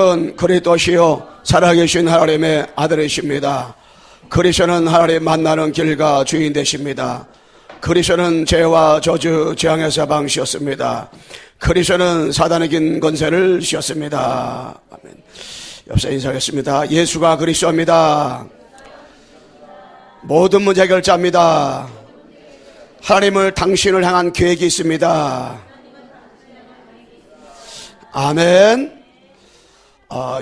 그리스도는 그리스도시요 살아계신 하나님의 아들이십니다. 그리스도는 하나님 만나는 길과 주인 되십니다. 그리스도는 죄와 저주 재앙에서 방시였습니다. 그리스도는 사단의 긴 권세를 씌웠습니다. 아멘. 옆서 인사하겠습니다. 예수가 그리스도입니다. 모든 문제 해결자입니다. 하나님을 당신을 향한 계획이 있습니다. 아멘.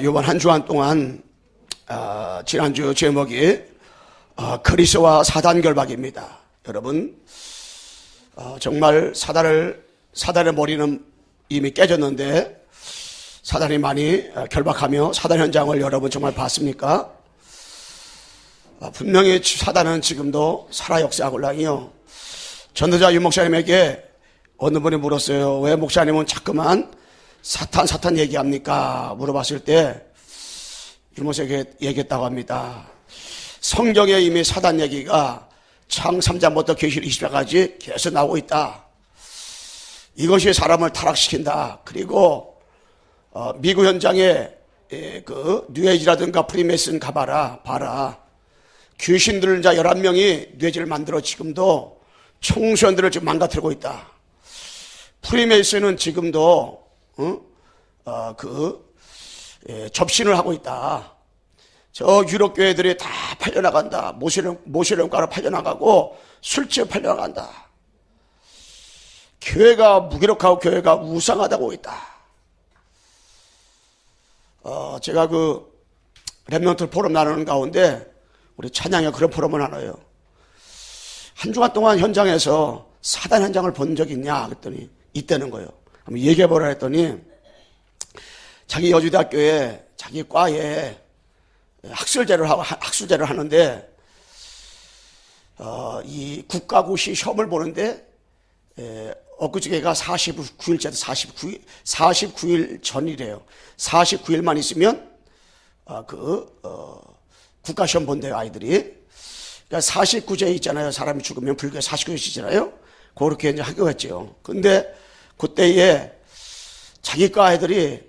이번 한 주간 동안 지난주 제목이 그리스도와 사단 결박입니다. 여러분, 정말 사단의 머리는 이미 깨졌는데 사단이 많이 결박하며 사단 현장을 여러분 정말 봤습니까? 분명히 사단은 지금도 살아 역사하고 있고요. 전도자 유 목사님에게 어느 분이 물었어요. 왜 목사님은 자꾸만 사탄 얘기합니까? 물어봤을 때 유 목사에게 얘기했다고 합니다. 성경에 이미 사단 얘기가 창 3장부터 계시록 20장까지 계속 나오고 있다. 이것이 사람을 타락시킨다. 그리고 미국 현장에 그 뉴에이지라든가 프리메이슨 봐라. 귀신들 11명이 뇌지를 만들어 지금도 청소년들을 지금 망가뜨리고 있다. 프리메이슨은 지금도 접신을 하고 있다. 저 유럽 교회들이 다 팔려나간다. 모시령가로 팔려나가고 술집에 팔려나간다. 교회가 무기력하고 교회가 우상하다고 있다. 제가 그 렘넌트 포럼 나누는 가운데 우리 찬양에 그런 포럼을 나눠요. 한 주간 동안 현장에서 사단 현장을 본 적 있냐 그랬더니 있다는 거예요. 한번 얘기해보라 했더니 자기 여주대학교에 자기 과에 학술제를 하는데 이 국가고시 시험을 보는데 엊그저께가 49일째도 49일 전이래요. 49일만 있으면 국가시험 본대요, 아이들이. 그러니까 49제 있잖아요. 사람이 죽으면 불교에 49제씩 있잖아요. 그렇게 이제 학교했죠. 근데 그때에 자기과 애들이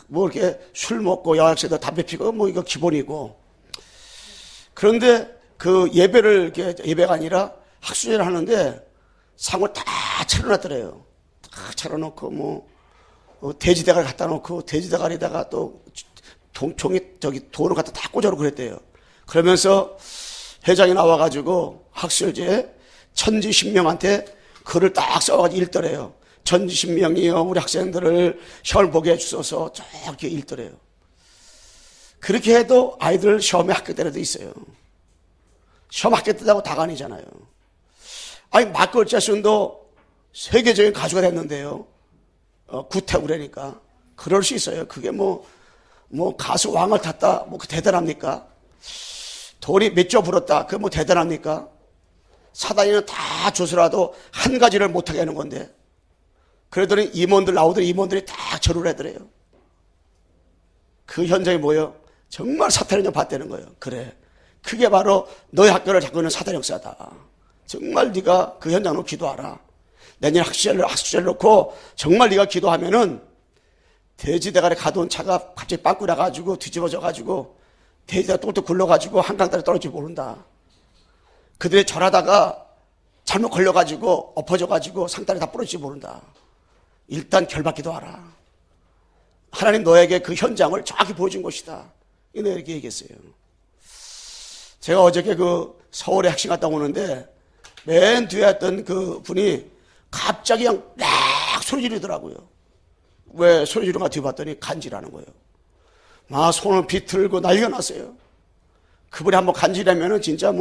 뭐 이렇게 술 먹고 여학생들 담배 피고 뭐 이거 기본이고. 그런데 그 예배가 아니라 학술제를 하는데 상을 다 차려놨더래요. 다 차려놓고 돼지대가리 갖다 놓고 돼지대가리에다가 또 돈을 갖다 다 꽂아놓고 그랬대요. 그러면서 회장이 나와가지고 학술제 천지신명한테 글을 딱 써가지고 읽더래요. 천지신명이요, 우리 학생들을 시험을 보게 해주셔서 저렇게 읽더래요. 그렇게 해도 아이들 시험에 합격 때려도 있어요. 시험 합격 때다고 다가 아니잖아요. 아니, 마이클 잭슨도 세계적인 가수가 됐는데요. 구태우래니까. 그럴 수 있어요. 그게 가수 왕을 탔다, 그 대단합니까? 돌이 몇 조 불었다, 그게 대단합니까? 사단이는 다 줘서라도 한 가지를 못하게 하는 건데. 그러더니 임원들이 다 절을 하더래요. 그 현장이 뭐예요? 정말 사탄의 영 봤다는 거예요. 그래. 그게 바로 너의 학교를 잡고 있는 사탄의 역사다. 정말 네가 그 현장으로 기도하라. 내년 학술제를 놓고 정말 네가 기도하면은 돼지대가리 가둬온 차가 갑자기 빵꾸 나가지고 뒤집어져가지고 돼지가 똥똥 굴러가지고 한강다리 떨어지고 모른다. 그들이 절하다가 잘못 걸려가지고 엎어져가지고 상다리 다 부러지지 모른다. 일단 결박기도하라. 하나님 너에게 그 현장을 정확히 보여준 것이다. 이렇게 얘기했어요. 제가 어저께 서울에 학생 갔다 오는데 맨 뒤에 했던 그 분이 갑자기 그냥 막 소리 지르더라고요. 왜 소리 지르는가 뒤에 봤더니 간지라는 거예요. 막 손을 비틀고 난리가 났어요. 그분이 한번 간지라면은 진짜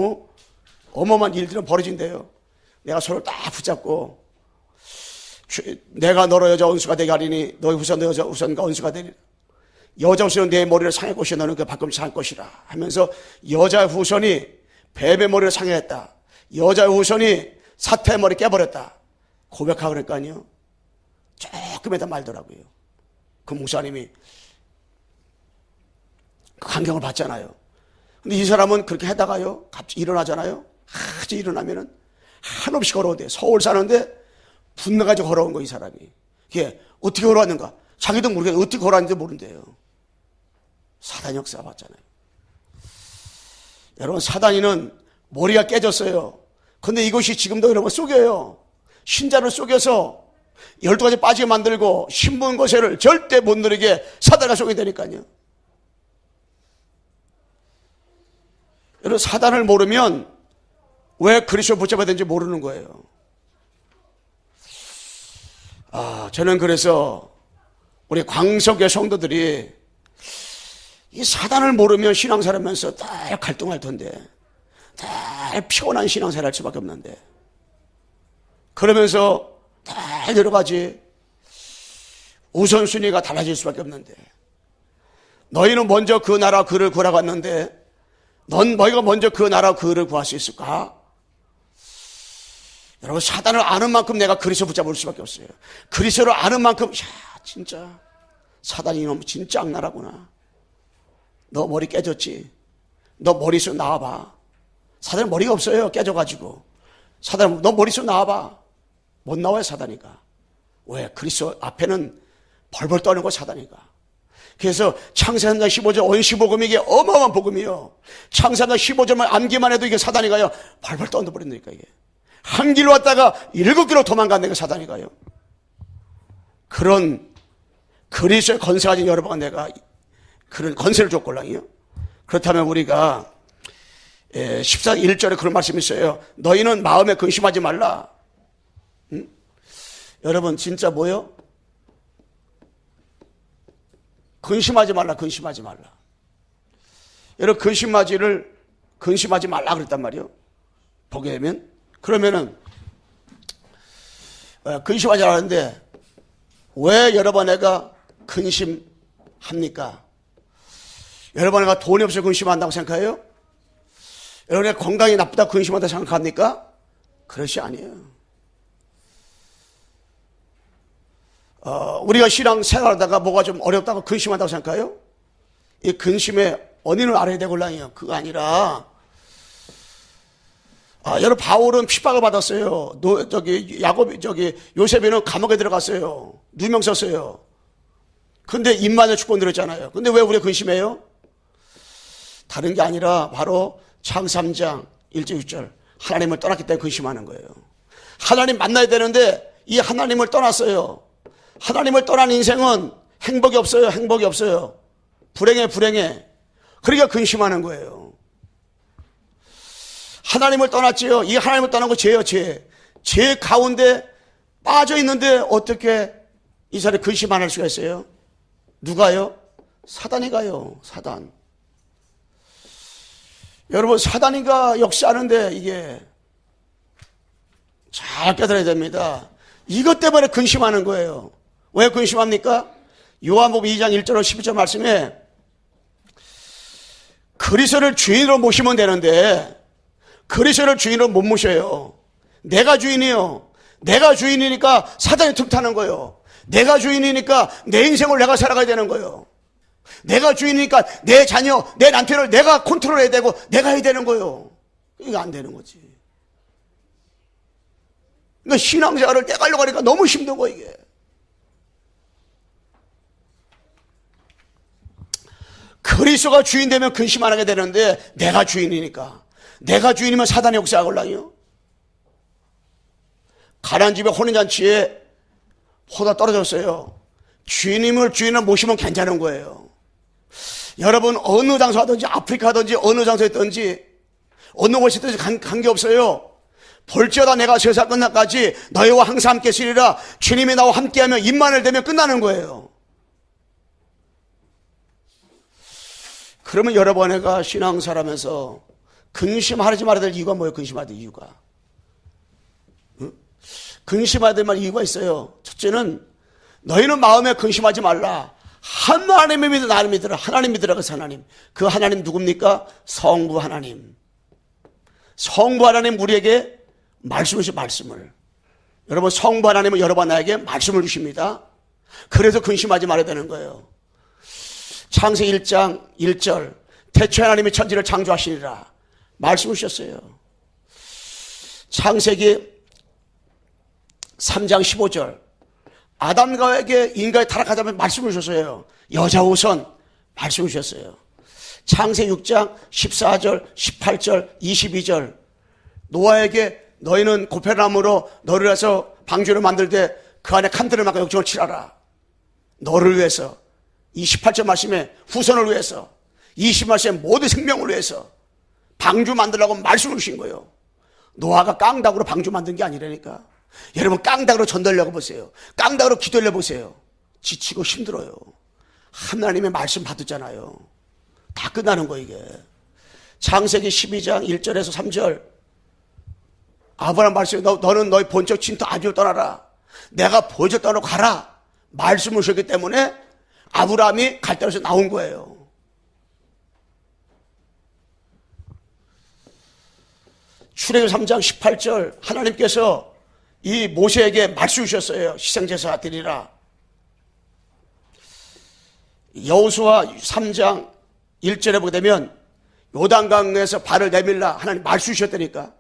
어마어마한 일들은 벌어진대요. 내가 손을 딱 붙잡고 내가 너로 여자 원수가 되게 하리니 너희 후손도 여자 후손과 원수가 되리라. 여자 후손은 내 머리를 상할 것이야 너는 그 발꿈치 상할 것이라 하면서 여자 후손이 뱀의 머리를 상했다. 여자 후손이 사태의 머리 깨버렸다. 고백하고 그러니까요. 조금에다 말더라고요. 그 목사님이 그 강경을 받잖아요. 근데 이 사람은 그렇게 하다가요. 갑자기 일어나잖아요. 갑자기 일어나면은 한없이 걸어온대요. 서울 사는데 분나가지고 걸어온 거, 이 사람이. 이게 어떻게 걸어왔는가? 자기도 모르게 어떻게 걸었는지 모른대요. 사단 역사 봤잖아요. 여러분, 사단이는 머리가 깨졌어요. 근데 이것이 지금도 여러분 속여요. 신자를 속여서 12가지 빠지게 만들고 신분 거세를 절대 못 누리게 사단가 속인다니까요. 여러분, 사단을 모르면 왜 그리스도 붙잡아야 되는지 모르는 거예요. 저는 그래서 우리 광석의 성도들이 이 사단을 모르면 신앙생활하면서 다 갈등할 텐데, 다 피곤한 신앙생활 할 수밖에 없는데, 그러면서 다 여러 가지 우선순위가 달라질 수밖에 없는데, 너희는 먼저 그 나라 그를 구하러 갔는데 너희가 먼저 그 나라 그를 구할 수 있을까? 여러분, 사단을 아는 만큼 내가 그리스도 붙잡을 수밖에 없어요. 그리스도를 아는 만큼, 진짜 사단이 이놈 진짜 악랄하구나. 너 머리 깨졌지? 너 머리속 나와봐. 사단은 머리가 없어요. 깨져가지고. 사단은 너 머리속 나와봐. 못 나와요, 사단이가. 왜? 그리스도 앞에는 벌벌 떠는 거 사단이가. 그래서 창세기 15절 원시복음이 이게 어마어마한 복음이요. 창세기 15절만 암기만 해도 이게 사단이가요. 벌벌 떠버린다니까 이게. 한 길 왔다가 7길로 도망간다니까 사단이가요. 그런 그리스도의 건세 가진 여러분과 내가 그런 건세를 줬걸랑이요. 그렇다면 우리가 14장 1절에 그런 말씀이 있어요. 너희는 마음에 근심하지 말라. 여러분, 진짜 뭐요? 근심하지 말라, 근심하지 말라. 여러분, 근심하지 말라 그랬단 말이요. 보게 되면. 그러면은, 근심하지 않았는데, 왜 여러분 애가 근심합니까? 여러분 애가 돈이 없어서 근심한다고 생각해요? 여러분 애가 건강이 나쁘다고 근심한다고 생각합니까? 그것이 아니에요. 우리가 신앙 생활하다가 뭐가 좀 어렵다고 근심한다고 생각해요? 이 근심의 원인을 알아야 되걸랑이요. 그거 아니라, 여러분, 바울은 핍박을 받았어요. 요셉이는 감옥에 들어갔어요. 누명 썼어요. 근데 임마누엘 축복 드렸잖아요. 근데 왜 우리가 근심해요? 다른 게 아니라 바로 창세 3장 1절 6절 하나님을 떠났기 때문에 근심하는 거예요. 하나님 만나야 되는데 이 하나님을 떠났어요. 하나님을 떠난 인생은 행복이 없어요. 행복이 없어요. 불행해. 그러니까 근심하는 거예요. 하나님을 떠났지요. 이 하나님을 떠난 거 죄예요, 죄. 죄 가운데 빠져 있는데 어떻게 이 사람이 근심 안 할 수가 있어요? 누가요? 사단이 가요, 사단. 여러분, 사단이가 역사하는데 이게 잘 깨달아야 됩니다. 이것 때문에 근심하는 거예요. 왜 근심합니까? 요한복음 2장 1절로 12절 말씀에 그리스도를 주인으로 모시면 되는데 그리스도를 주인으로 못 모셔요. 내가 주인이요. 내가 주인이니까 사단이 틈타는 거예요. 내가 주인이니까 내 인생을 내가 살아가야 되는 거예요. 내가 주인이니까 내 자녀, 내 남편을 내가 컨트롤해야 되고 내가 해야 되는 거예요. 이거 안 되는 거지. 그러니까 신앙생활을 내가 하려고 하니까 너무 힘든 거 이게. 그리스도가 주인 되면 근심 안 하게 되는데 내가 주인이니까. 내가 주인이면 사단의 역사하걸랑요. 가난 집에 혼인잔치에 포도가 떨어졌어요. 주인을 모시면 괜찮은 거예요. 여러분, 어느 장소 하든지 아프리카 하든지 어느 장소에 있든지 어느 곳에 있든지 관계없어요. 볼지어다 내가 세상 끝날까지 너희와 항상 함께 있으리라. 주님이 나와 함께하면 임만을 되면 끝나는 거예요. 그러면 여러분애가 신앙생활하면서 근심하지 말아야 될 이유가 뭐예요? 근심해야 될 이유가. 근심해야 될 이유가 있어요. 첫째는 너희는 마음에 근심하지 말라. 하나님을 믿어 나를 믿으라. 하나님 믿으라. 그래서 하나님. 그 하나님 누굽니까? 성부 하나님. 성부 하나님 우리에게 말씀을 주신 말씀을. 여러분, 성부 하나님은 여러분 나에게 말씀을 주십니다. 그래서 근심하지 말아야 되는 거예요. 창세기 1장 1절 태초에 하나님이 천지를 창조하시니라 말씀을 주셨어요. 창세기 3장 15절 아담과에게 인간이 타락하자면 말씀을 주셨어요. 여자 우선 말씀을 주셨어요. 창세기 6장 14절, 18절, 22절. 노아에게 너희는 고페나무로 너를 해서 방주를 만들 때 그 안에 칸들을 막아 역정을 칠하라. 너를 위해서. 28절 말씀에 후손을 위해서. 20말씀에 모든 생명을 위해서 방주 만들라고 말씀을 주신 거예요. 노아가 깡닭으로 방주 만든 게 아니라니까. 여러분 깡닭으로 전달려고 보세요. 깡닭으로 기도하려 보세요. 지치고 힘들어요. 하나님의 말씀 받았잖아요. 다 끝나는 거 이게. 창세기 12장 1절에서 3절. 아브라함 말씀에 너는 너희 본적 친터 아비를 떠나라. 내가 보여줬다 하고 가라. 말씀을 주셨기 때문에 아브라함이 갈대로에서 나온 거예요. 출애굽 3장 18절 하나님께서 이 모세에게 말씀 주셨어요. 희생제사 드리라. 여호수아 3장 1절에 보게 되면 요단강에서 발을 내밀라 하나님 말씀 주셨다니까.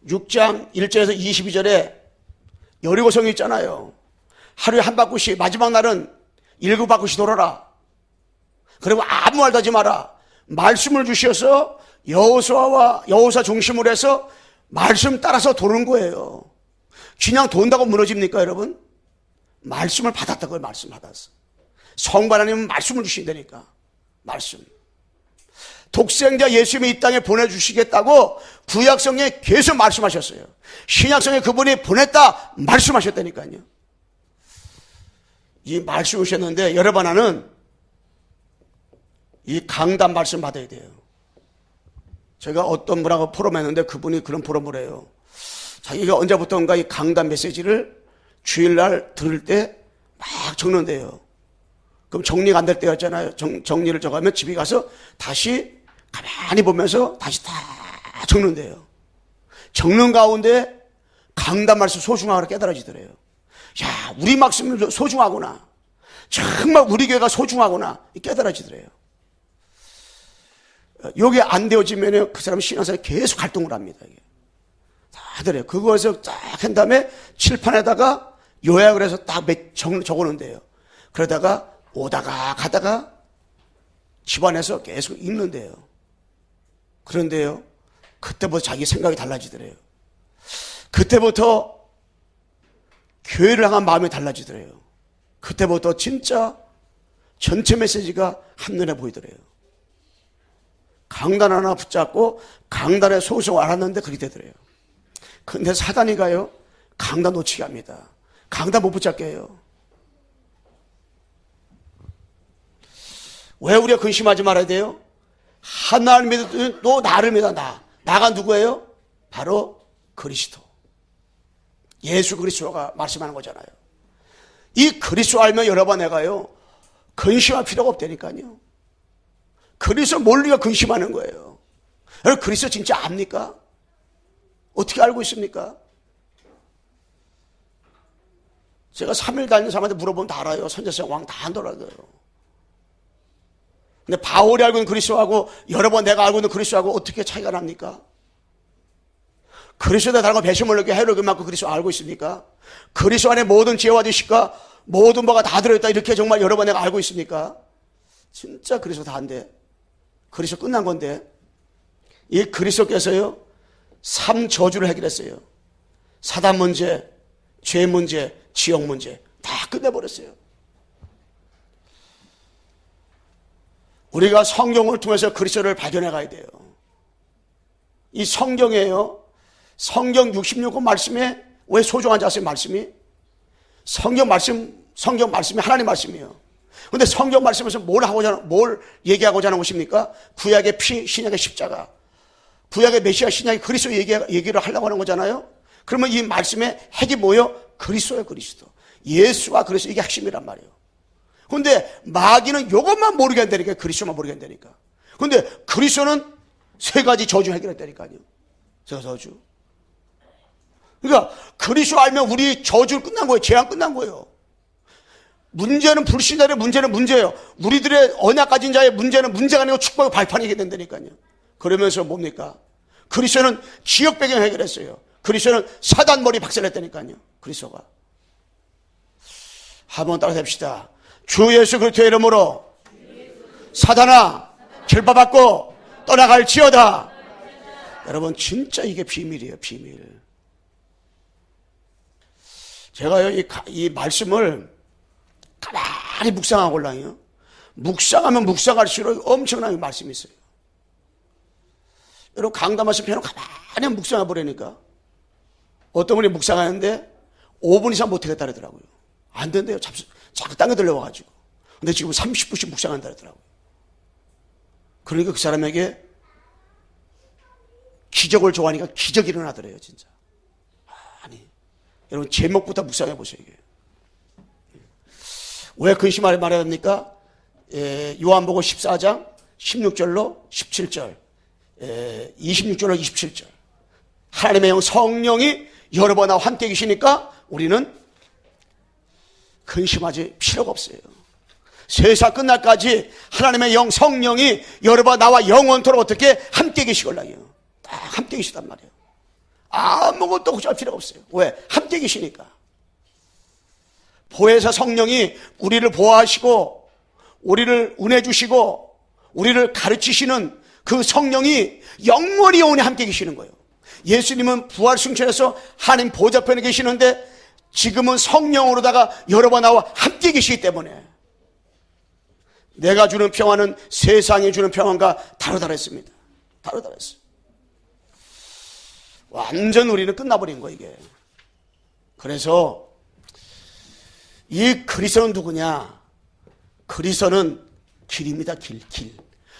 6장 1절에서 22절에 여리고성이 있잖아요. 하루에 한 바퀴씩 마지막 날은 7바퀴씩 돌아라. 그리고 아무 말도 하지 마라. 말씀을 주셔서 여호수아 중심으로 해서 말씀 따라서 도는 거예요. 그냥 돈다고 무너집니까 여러분? 말씀을 받았다고요. 말씀 받았어. 성부 하나님은 말씀을 주신다니까. 말씀. 독생자 예수님이 이 땅에 보내주시겠다고 구약성경에 계속 말씀하셨어요. 신약성경에 그분이 보냈다 말씀하셨다니까요. 이 말씀 오셨는데 여러분 하나는 이 강단 말씀 받아야 돼요. 제가 어떤 분하고 포럼했는데 그분이 그런 포럼을 해요. 자기가 언제부터인가 이 강단 메시지를 주일날 들을 때 막 적는데요. 그럼 정리가 안 될 때였잖아요. 정리를 적으면 집에 가서 다시 가만히 보면서 다시 다 적는데요. 적는 가운데 강단 말씀 소중하게 깨달아지더래요. 야, 우리 말씀이 소중하구나. 정말 우리 교회가 소중하구나. 깨달아지더래요. 이게 안 되어지면 그 사람은 신앙생활에 계속 활동을 합니다. 다들 해요. 그거에서 딱 한 다음에 칠판에다가 요약을 해서 딱 적어놓는데요. 그러다가 오다가 가다가 집안에서 계속 읽는데요. 그런데요, 그때부터 자기 생각이 달라지더래요. 그때부터 교회를 향한 마음이 달라지더래요. 그때부터 진짜 전체 메시지가 한눈에 보이더래요. 강단 하나 붙잡고 강단에 소속 알았는데 그렇게 되더래요. 근데 사단이 가요, 강단 놓치게 합니다. 강단 못 붙잡게 해요. 왜 우리가 근심하지 말아야 돼요? 하나님 믿을 또 나를 믿어. 나가 누구예요? 바로 그리스도. 예수 그리스도가 말씀하는 거잖아요. 이 그리스도 알면 여러분 내가요 근심할 필요가 없다니까요. 그리스도 뭘 우리가 근심하는 거예요. 여러분 그리스도 진짜 압니까? 어떻게 알고 있습니까? 제가 3일 다니는 사람한테 물어보면 다 알아요. 선제성 왕 다 안더라고요. 근데 바울이 알고 있는 그리스도하고 여러분 내가 알고 있는 그리스도하고 어떻게 차이가 납니까? 그리스도에 다른 거 배심을 느끼게 해로게 맞고 그리스도 알고 있습니까? 그리스도 안에 모든 지혜와 지식과 모든 바가 다 들어있다 이렇게 정말 여러분 내가 알고 있습니까? 진짜 그리스도 다 안 돼. 그리스도 끝난 건데 이 그리스도께서요 3저주를 해결했어요. 사단 문제, 죄 문제, 지역 문제 다 끝내버렸어요. 우리가 성경을 통해서 그리스도를 발견해 가야 돼요. 이 성경이에요. 성경 66권 말씀에 왜 소중한 자세요? 말씀이 성경 말씀이 하나님 말씀이에요. 그런데 성경 말씀에서 뭘 얘기하고자 하는 것입니까? 구약의 피, 신약의 십자가, 구약의 메시아, 신약의 그리스도 얘기를 하려고 하는 거잖아요. 그러면 이 말씀의 핵이 뭐예요? 그리스도예요. 그리스도. 예수와 그리스도, 이게 핵심이란 말이에요. 그런데 마귀는 이것만 모르게 한다니까. 그리스도만 모르게 한다니까. 그런데 그리스도는 3가지 저주 해결했다니까요. 저주. 그러니까 그리스도 알면 우리 저주 끝난 거예요. 재앙 끝난 거예요. 문제는 불신자의 문제는 문제예요. 우리들의 언약 가진 자의 문제는 문제가 아니고 축복의 발판이게 된다니까요. 그러면서 뭡니까? 그리스도는 지역 배경 해결했어요. 그리스도는 사단 머리 박살냈다니까요. 그리스도가. 한번 따라 합시다. 주 예수 그리스도의 이름으로 사단아 결박받고 떠나갈지어다. 여러분 진짜 이게 비밀이에요. 비밀. 제가요 이 말씀을 가만히 묵상하고라요. 묵상하면 묵상할수록 엄청난 말씀이 있어요. 여러분 강담하신 편을 가만히 묵상해 보려니까 어떤 분이 묵상하는데 5분 이상 못하겠다 그러더라고요. 안 된대요. 자꾸 딴 게 들려와가지고. 근데 지금 30분씩 묵상한다 그러더라고요. 그러니까 그 사람에게 기적을 좋아하니까 기적이 일어나더래요. 진짜. 아니 여러분 제목부터 묵상해 보세요. 이게. 왜 근심을 말해야 합니까? 요한복음 14장 16절로 17절 26절로 27절 하나님의 영 성령이 여러 번 나와 함께 계시니까 우리는 근심하지 필요가 없어요. 세상 끝날까지 하나님의 영 성령이 여러 번 나와 영원토록 어떻게 함께 계시걸랑요. 딱 함께 계시단 말이에요. 아무것도 걱정할 필요가 없어요. 왜? 함께 계시니까. 보혜사 성령이 우리를 보호하시고 우리를 은혜 주시고 우리를 가르치시는 그 성령이 영원히 함께 계시는 거예요. 예수님은 부활 승천해서 하나님 보좌편에 계시는데 지금은 성령으로다가 여러 번 나와 함께 계시기 때문에 내가 주는 평안은 세상이 주는 평안과 다르다랬습니다. 다르다랬어요. 완전 우리는 끝나버린 거예요, 이게. 그래서 이 그리스도는 누구냐? 그리스도는 길입니다. 길.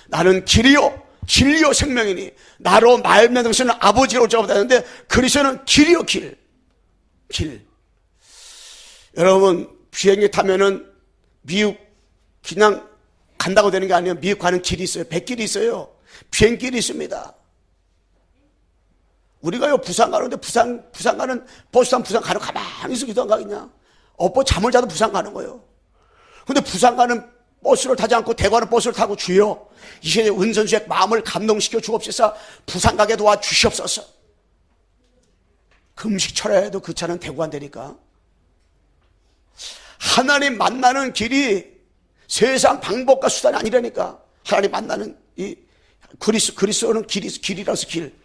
나는 길이요 진리요 생명이니 나로 말미암는 것은 아버지로 오자고 하는데 그리스도는 길이요 길. 여러분 비행기 타면은 미국 그냥 간다고 되는 게 아니에요. 미국 가는 길이 있어요. 백길이 있어요. 비행길이 있습니다. 우리가요 부산 가는데 부산 가는 버스 타면 부산 가는 가만히 있어 기도 안 가겠냐? 엎어 잠을 자도 부산 가는 거예요. 근데 부산 가는 버스를 타지 않고 대구 가는 버스를 타고 주여 이제 은선수의 마음을 감동시켜 주옵소서 부산 가게 도와 주시옵소서. 금식철에도 그 차는 대구 간다니까. 하나님 만나는 길이 세상 방법과 수단이 아니라니까. 하나님 만나는 이 그리스도는 길이라서 길.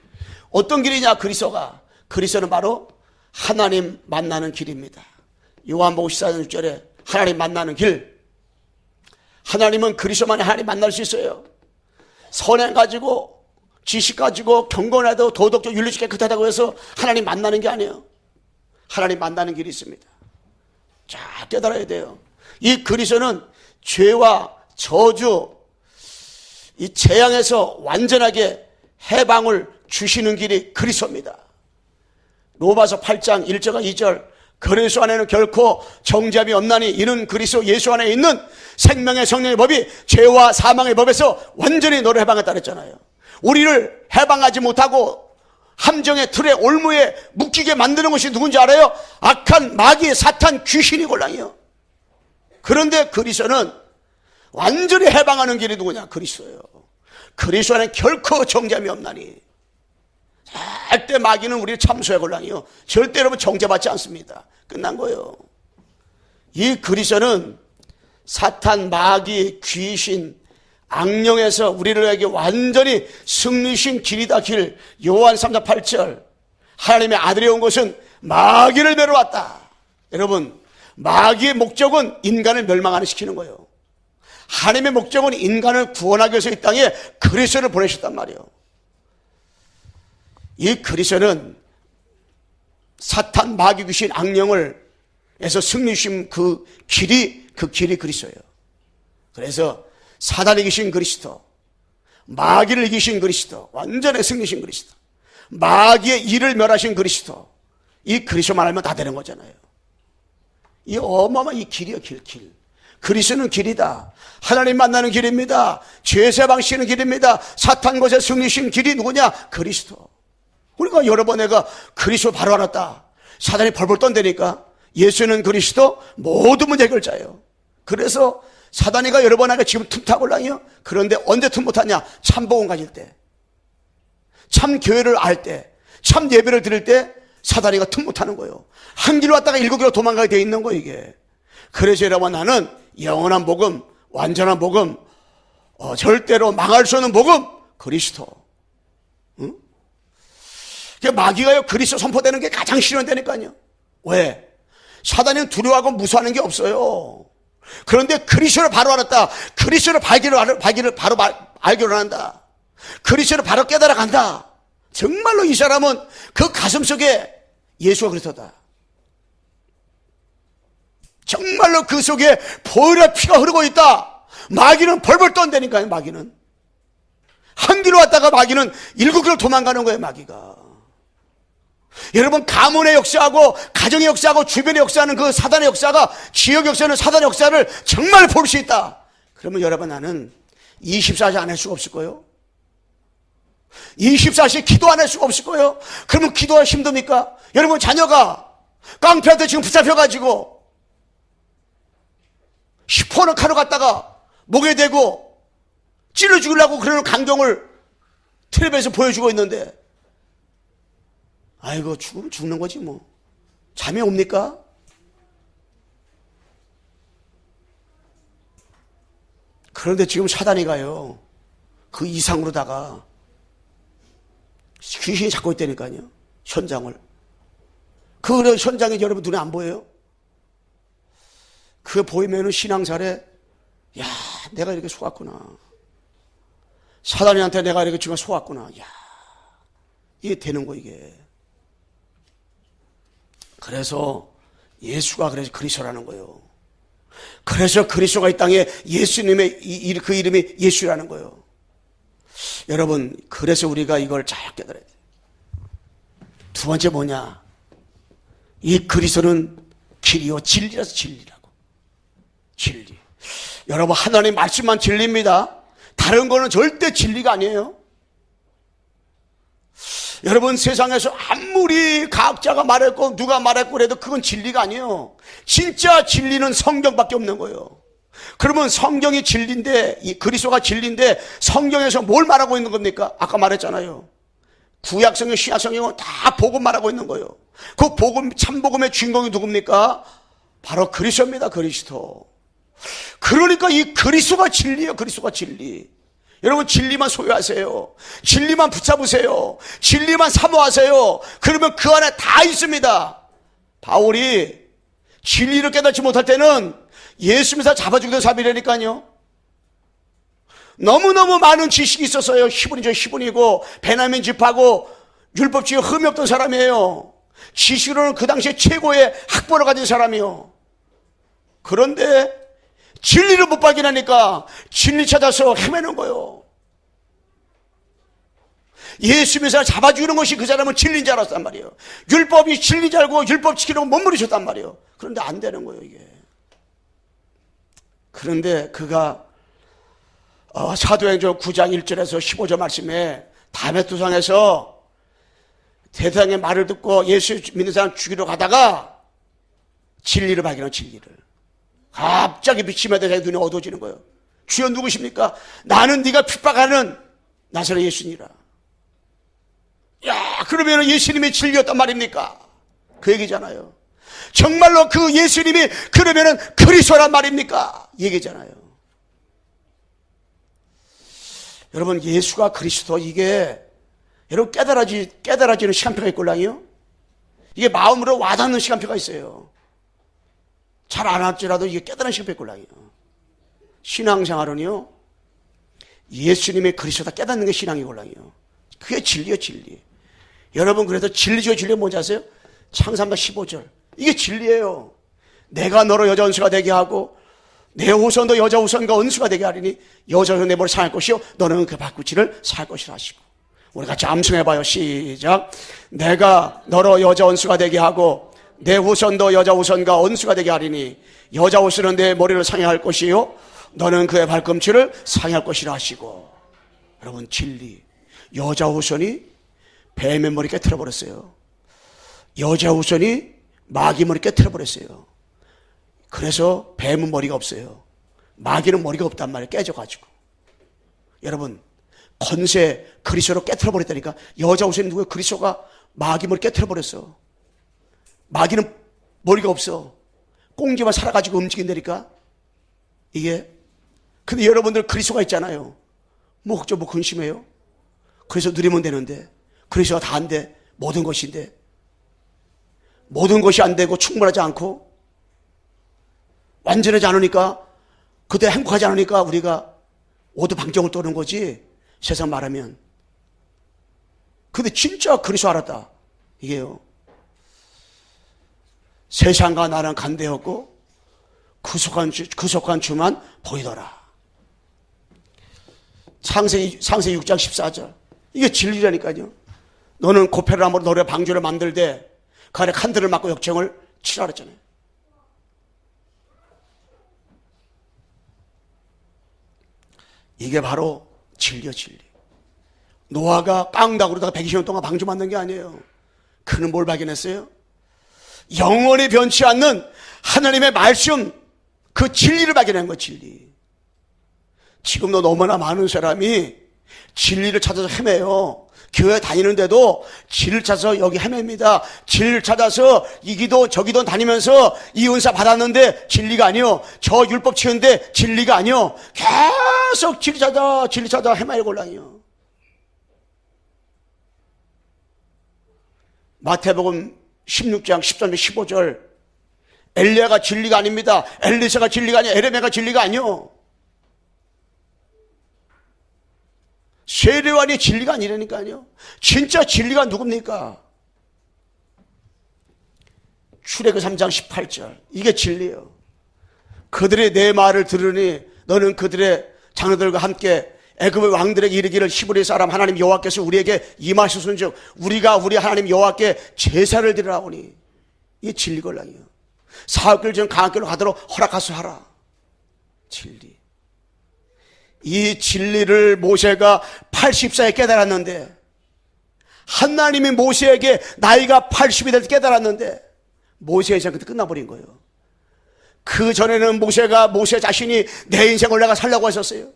어떤 길이냐 그리스도는 바로 하나님 만나는 길입니다. 요한복음 14장 6절에 하나님 만나는 길. 하나님은 그리스도만이 하나님 만날 수 있어요. 선행 가지고 지식 가지고 경건해도 도덕적 윤리적 깨끗하다고 해서 하나님 만나는 게 아니에요. 하나님 만나는 길이 있습니다. 자 깨달아야 돼요. 이 그리스도는 죄와 저주 이 재앙에서 완전하게 해방을 주시는 길이 그리스도입니다. 로마서 8장 1절과 2절 그리스도 안에는 결코 정죄함이 없나니 이는 그리스도 예수 안에 있는 생명의 성령의 법이 죄와 사망의 법에서 완전히 너를 해방했다 그랬잖아요. 우리를 해방하지 못하고 함정의 틀에 올무에 묶이게 만드는 것이 누군지 알아요? 악한 마귀 사탄 귀신이 골랑이요. 그런데 그리스도는 완전히 해방하는 길이 누구냐? 그리스도예요. 그리스도 안에 결코 정죄함이 없나니 절대 마귀는 우리를 참소해 골랑이요. 절대 여러분 정죄받지 않습니다. 끝난 거예요. 이 그리스도는 사탄, 마귀, 귀신, 악령에서 우리를 완전히 승리신 길이다 길. 요한 3장 8절 하나님의 아들이 온 것은 마귀를 멸하왔다. 여러분 마귀의 목적은 인간을 멸망하는 시키는 거예요. 하나님의 목적은 인간을 구원하기 위해서 이 땅에 그리스도를 보내셨단 말이에요. 이 그리스도는 사탄, 마귀, 귀신, 악령을 에서 승리신 그 길이 그리스도예요. 그래서 사단이 이기신 그리스도, 마귀를 이기신 그리스도, 완전히 승리신 그리스도, 마귀의 일을 멸하신 그리스도, 이 그리스도만 알면 다 되는 거잖아요. 이 어마어마한 이 길이요 길. 그리스도는 길이다. 하나님 만나는 길입니다. 죄세 방시는 길입니다. 사탄 것에 승리신 길이 누구냐? 그리스도. 우리가 여러 번 내가 그리스도 바로 알았다. 사단이 벌벌 떤다니까. 예수는 그리스도 모든 문제 해결자예요. 그래서 사단이가 여러 번 하니까 지금 틈타골랑이요. 그런데 언제 틈 못하냐? 참 복음 가질 때, 참 교회를 알 때, 참 예배를 드릴 때 사단이가 틈 못하는 거예요. 한 길로 왔다가 7길로 도망가게 돼 있는 거예요. 이게. 그래서 여러분, 나는 영원한 복음, 완전한 복음, 절대로 망할 수 없는 복음, 그리스도. 응? 마귀가요, 그리스도 선포되는 게 가장 싫어한다니까요. 왜? 사단은 두려워하고 무서워하는 게 없어요. 그런데 그리스도를 바로 알았다. 그리스도를 바로 알기로 한다. 그리스도를 바로 깨달아 간다. 정말로 이 사람은 그 가슴 속에 예수가 그리스도다. 정말로 그 속에 보혈의 피가 흐르고 있다. 마귀는 벌벌 떤다니까요. 마귀는 한 길로 왔다가 마귀는 7길로 도망가는 거예요. 마귀가. 여러분, 가문의 역사하고 가정의 역사하고 주변의 역사하는 그 사단의 역사가, 지역 역사는 사단의 역사를 정말 볼 수 있다. 그러면 여러분, 나는 24시 안 할 수가 없을 거예요. 24시 기도 안 할 수가 없을 거예요. 그러면 기도가 힘듭니까? 여러분, 자녀가 깡패한테 지금 붙잡혀가지고 10호는 칼로 갔다가 목에 대고 찔러 죽이려고 그러는 광경을 텔레비에서 보여주고 있는데, 아이고, 죽으면 죽는 거지 뭐. 잠이 옵니까? 그런데 지금 사단이 가요, 그 이상으로다가 귀신이 잡고 있다니까요, 현장을. 그 현장이 여러분 눈에 안 보여요? 그거 보이면은 신앙살에, 야, 내가 이렇게 속았구나. 사단이한테 내가 이렇게 지금 속았구나. 야, 이게 되는 거, 이게. 그래서 예수가 그래서 그리스도라는 거예요. 그래서 그리스도가 이 땅에 예수님의 그 이름이 예수라는 거예요. 여러분, 그래서 우리가 이걸 잘 깨달아야 돼요. 두 번째 뭐냐? 이 그리스도는 길이요 진리라서 진리라고. 진리. 여러분, 하나님 말씀만 진리입니다. 다른 거는 절대 진리가 아니에요. 여러분, 세상에서 아무리 과학자가 말했고 누가 말했고 그래도 그건 진리가 아니에요. 진짜 진리는 성경밖에 없는 거예요. 그러면 성경이 진리인데, 이 그리스도가 진리인데 성경에서 뭘 말하고 있는 겁니까? 아까 말했잖아요. 구약성경, 신약성경은 다 복음 말하고 있는 거예요. 그 복음, 참복음의 주인공이 누굽니까? 바로 그리스도입니다. 그리스도. 그러니까 이 그리스도가 진리예요. 그리스도가 진리. 여러분, 진리만 소유하세요. 진리만 붙잡으세요. 진리만 사모하세요. 그러면 그 안에 다 있습니다. 바울이 진리를 깨닫지 못할 때는 예수 믿어 잡아주기도 사비라니까요. 너무너무 많은 지식이 있었어요. 히브리죠, 히브리고 베냐민 집하고 율법주의에 흠이 없던 사람이에요. 지식으로는 그 당시에 최고의 학벌을 가진 사람이요. 그런데 진리를 못 발견하니까 진리 찾아서 헤매는 거예요. 예수 믿어 잡아주는 것이 그 사람은 진리인 줄 알았단 말이에요. 율법이 진리인 줄 알고 율법 지키려고 몸부리쳤단 말이에요. 그런데 안 되는 거예요, 이게. 그런데 그가 사도행전 9장 1절에서 15절 말씀에 다메투상에서 대상의 말을 듣고 예수 믿는 사람 죽이러 가다가 진리를 발견한, 진리를. 갑자기 빛이 자기 눈이 어두워지는 거예요. 주여 누구십니까? 나는 네가 핍박하는 나사렛 예수니라. 야, 그러면 예수님이 진리였단 말입니까? 그 얘기잖아요. 정말로 그 예수님이 그러면은 그리스도란 말입니까? 얘기잖아요. 여러분, 예수가 그리스도, 이게 여러분 깨달아지는 시간표가 있걸랑요. 이게 마음으로 와닿는 시간표가 있어요. 잘 안 할지라도 이게 깨달은 시간표가 있걸랑요. 신앙생활은요, 예수님의 그리스도다 깨닫는 게 신앙이걸랑요. 그게 진리예요, 진리. 여러분, 그래서 진리 중에 진리가 뭔지 아세요? 창세기 15절. 이게 진리예요. 내가 너로 여자 원수가 되게 하고 내 후손도 여자 후손과 원수가 되게 하리니 여자 후손 내 머리 상할 것이요 너는 그 발꿈치를 살 것이라 하시고. 우리 같이 암송해봐요. 시작. 내가 너로 여자 원수가 되게 하고 내 후손도 여자 후손과 원수가 되게 하리니 여자 후손은 내 머리를 상해할 것이요 너는 그의 발꿈치를 상해할 것이라 하시고. 여러분, 진리. 여자 후손이 뱀의 머리 깨트려버렸어요. 여자 후손이 마귀 머리 깨트려버렸어요. 그래서 뱀은 머리가 없어요. 마귀는 머리가 없단 말이에요. 깨져가지고. 여러분, 건세 그리스도로 깨트려버렸다니까. 여자 후손이 누구예요? 그리스도가 마귀 머리 깨트려버렸어. 마귀는 머리가 없어. 꽁지만 살아가지고 움직인다니까 이게. 근데 여러분들 그리스도가 있잖아요. 뭐 걱정 뭐 근심해요? 그래서 누리면 되는데, 그리스도가 다 안 돼. 모든 것인데, 모든 것이 안 되고 충분하지 않고 완전하지 않으니까, 그때 행복하지 않으니까 우리가 오두방정을 떠는 거지, 세상 말하면. 근데 진짜 그리스도 알았다 이게요. 세상과 나는 간대였고 구속한 주만 보이더라. 창세기 6장 14절. 이게 진리라니까요. 너는 고페르나무로 너의 방주를 만들되 그 안에 칸들을 막고 역청을 치라 그랬잖아요. 이게 바로 진리요, 진리. 노아가 깡다구로다가 120년 동안 방주 만든 게 아니에요. 그는 뭘 발견했어요? 영원히 변치 않는 하나님의 말씀, 그 진리를 발견한 거예요, 진리. 지금도 너무나 많은 사람이 진리를 찾아서 헤매요. 교회 다니는데도 진리를 찾아서 여기 헤맵니다. 진리를 찾아서 이 기도 저 기도 다니면서 이 은사 받았는데 진리가 아니요. 저 율법 치는데 진리가 아니요. 계속 진리 찾아 헤매고 올라요. 마태복음 16장 13절 15절. 엘리야가 진리가 아닙니다. 엘리사가 진리가 아니야. 에레미야가 진리가 아니요. 세례요한이 진리가 아니라니까요. 진짜 진리가 누굽니까? 출애굽 3장 18절. 이게 진리예요. 그들이 내 말을 들으니 너는 그들의 장로들과 함께 애굽의 왕들에게 이르기를 히브리 사람 하나님 여호와께서 우리에게 임하셨은즉 우리가 우리 하나님 여호와께 제사를 드리라오니. 이게 진리걸랑이요. 사흘 전 강학교로 가도록 허락하소 하라. 진리. 이 진리를 모세가 80세에 깨달았는데, 하나님이 모세에게 나이가 80이 될 때 깨달았는데 모세의 인생 그때 끝나버린 거예요. 그 전에는 모세 자신이 내 인생을 내가 살려고 했었어요.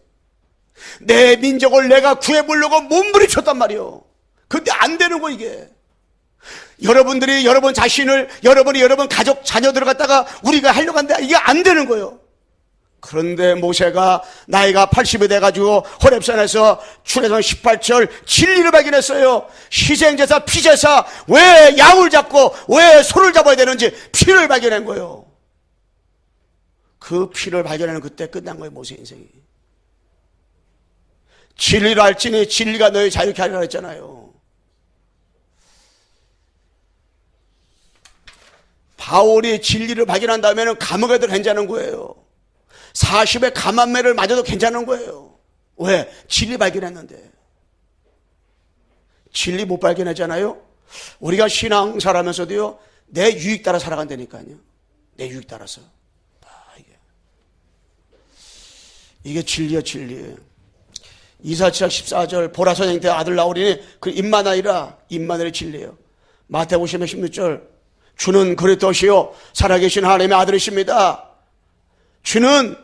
내 민족을 내가 구해보려고 몸부림쳤단 말이에요. 근데 안 되는 거 이게. 여러분들이 여러분 자신을, 여러분이 여러분 가족 자녀들을 갖다가 우리가 하려고 하는데 이게 안 되는 거예요. 그런데 모세가 나이가 80이 돼가지고 호렙산에서 출애굽 18절 진리를 발견했어요. 희생제사, 피제사, 왜 양을 잡고 왜 소를 잡아야 되는지 피를 발견한 거예요. 그 피를 발견하는 그때 끝난 거예요, 모세 인생이. 진리를 알지니 진리가 너희 자유케 하리라 했잖아요. 바울이 진리를 발견한 다음에는 감옥에 들어 괜찮은 거예요. 40의 감한매를 맞아도 괜찮은 거예요. 왜? 진리 발견했는데. 진리 못 발견하잖아요. 우리가 신앙살하면서도요, 내 유익 따라 살아간다니까요. 내 유익 따라서. 이게 진리야, 진리. 이사치약 14절 보라 선생때 아들 나오리니 그 임마나이라. 임마나일이 진리예요. 마태복음 16절 주는 그리스도시요 살아계신 하나님의 아들이십니다. 주는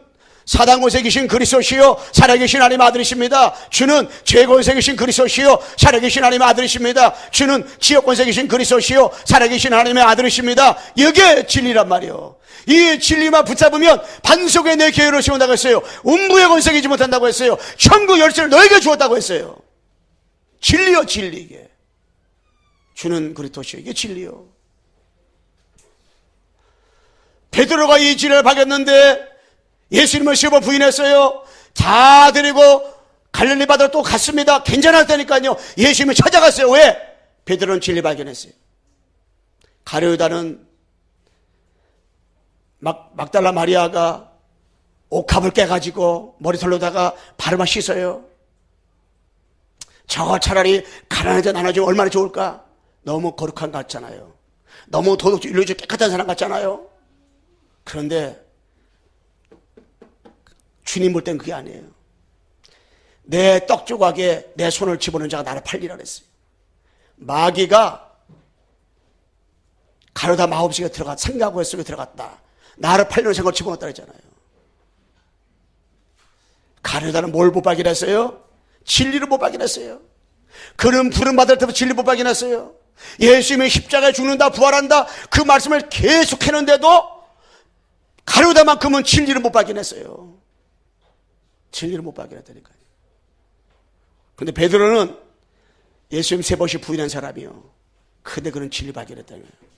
사단곳에 계신 그리스도시요 살아계신 하나님의 아들이십니다. 주는 죄권세 계신 그리스도시요 살아계신 하나님의 아들이십니다. 주는 지역권세 계신 그리스도시요 살아계신 하나님의 아들이십니다. 이게 진리란 말이에요. 이 진리만 붙잡으면 반석에 내 계율을 세운다고 했어요. 음부의 권세 이지 못한다고 했어요. 천국 열쇠를 너에게 주었다고 했어요. 진리요, 진리. 이게 주는 그리스도시요, 이게 진리요. 베드로가 이 진리를 발견했는데 예수님을 10번 부인했어요. 다 데리고 갈릴리 바다로 또 갔습니다. 괜찮았다니까요. 예수님이 찾아갔어요. 왜? 베드로는 진리 발견했어요. 가룟유다는 막달라 마리아가 옥합을 깨가지고 머리털로다가 발만 씻어요. 저거 차라리 가난하지 나눠주면 얼마나 좋을까? 너무 거룩한 것 같잖아요. 너무 도덕적 윤리적 깨끗한 사람 같잖아요. 그런데 주님 볼 땐 그게 아니에요. 내 떡 조각에 내 손을 집어넣은 자가 나를 팔리라 그랬어요. 마귀가 가룟유다 마법식에 들어갔다, 생각하고 속에 들어갔다. 나를 팔려는 생각을 집어넣었다 그랬잖아요. 가룟유다는 뭘 못 발견했어요? 진리를 못 발견했어요. 그는 부름받을 때부터 진리 못 발견했어요. 예수님이 십자가에 죽는다 부활한다 그 말씀을 계속 했는데도 가룟유다만큼은 진리를 못 발견했어요. 진리를 못 발견했다니까요. 근데 베드로는 예수님 3번씩 부인한 사람이요. 근데 그는 진리 발견했다는 거예요.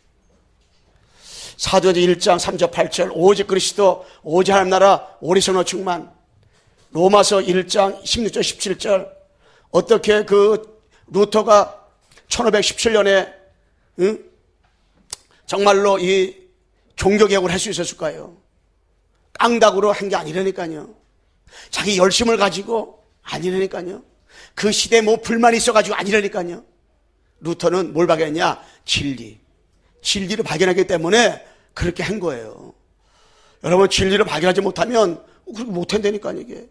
사도행전 1장 3절 8절 오직 그리스도 오직 하나님 나라 오직 성령 충만. 로마서 1장 16절 17절 어떻게 그 루터가 1517년에 정말로 이 종교개혁을 할 수 있었을까요? 깡다구로 한 게 아니라니까요. 자기 열심을 가지고 아니라니까요. 그 시대에 뭐 불만이 있어가지고 아니라니까요. 루터는 뭘 발견했냐? 진리를 발견하기 때문에 그렇게 한 거예요. 여러분 진리를 발견하지 못하면 그렇게 못한다니까요. 이게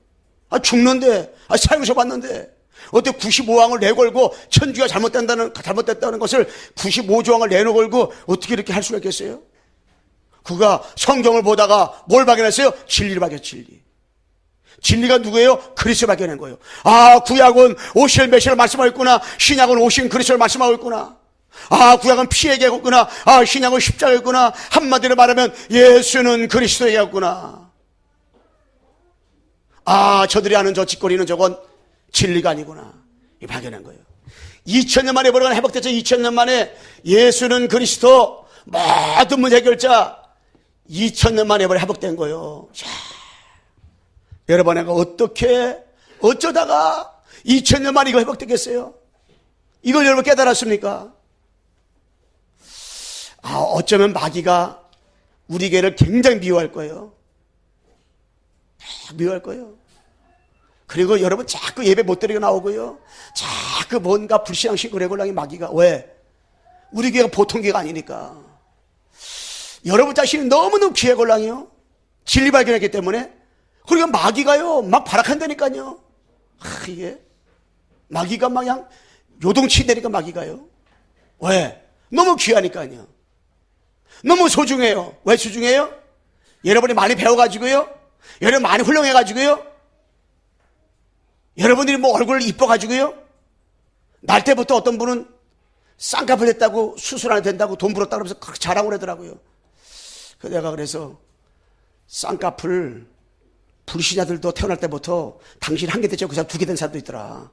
죽는데 사형서 받는데 어떻게 95왕을 내걸고 천주가 잘못됐다는 것을 95조왕을 내걸고 어떻게 이렇게 할 수가 있겠어요? 그가 성경을 보다가 뭘 발견했어요? 진리를 발견했어요. 진리가 누구예요? 그리스도를 발견한 거예요. 구약은 오실 메시아를 말씀하고 있구나. 신약은 오신 그리스도를 말씀하고 있구나. 구약은 피의 계곡구나. 신약은 십자가였구나. 한마디로 말하면 예수는 그리스도였구나. 저들이 아는 저 짓거리는 저건 진리가 아니구나. 이 발견한 거예요. 2000년 만에 벌어간 회복됐죠. 2000년 만에 예수는 그리스도 모든 문제 해결자 2000년 만에 회복된 거예요. 자, 여러분 내가 어쩌다가 2000년 만에 이거 회복되겠어요? 이걸 여러분 깨달았습니까? 어쩌면 마귀가 우리 교회를 굉장히 미워할 거예요. 미워할 거예요. 그리고 여러분 자꾸 예배 못 드리고 나오고요. 자꾸 뭔가 불신앙식 의뢰곤란이 마귀가 왜? 우리 교회가 보통 교회가 아니니까. 여러분 자신이 너무너무 기회곤란이요. 진리 발견했기 때문에. 그리고 마귀가요 막 발악한다니까요. 이게 마귀가 막 그냥 요동치니까 마귀가요. 왜? 너무 귀하니까요. 너무 소중해요. 왜 소중해요? 여러분이 많이 배워가지고요. 여러분 많이 훌륭해가지고요. 여러분들이 뭐 얼굴 이뻐가지고요. 날 때부터 어떤 분은 쌍꺼풀 했다고 수술 안 된다고 돈 벌었다고 하면서 그렇게 자랑을 하더라고요. 내가 그래서 쌍꺼풀 불신자들도 태어날 때부터 당신 한 개 됐죠. 그 사람 2개 된 사람도 있더라.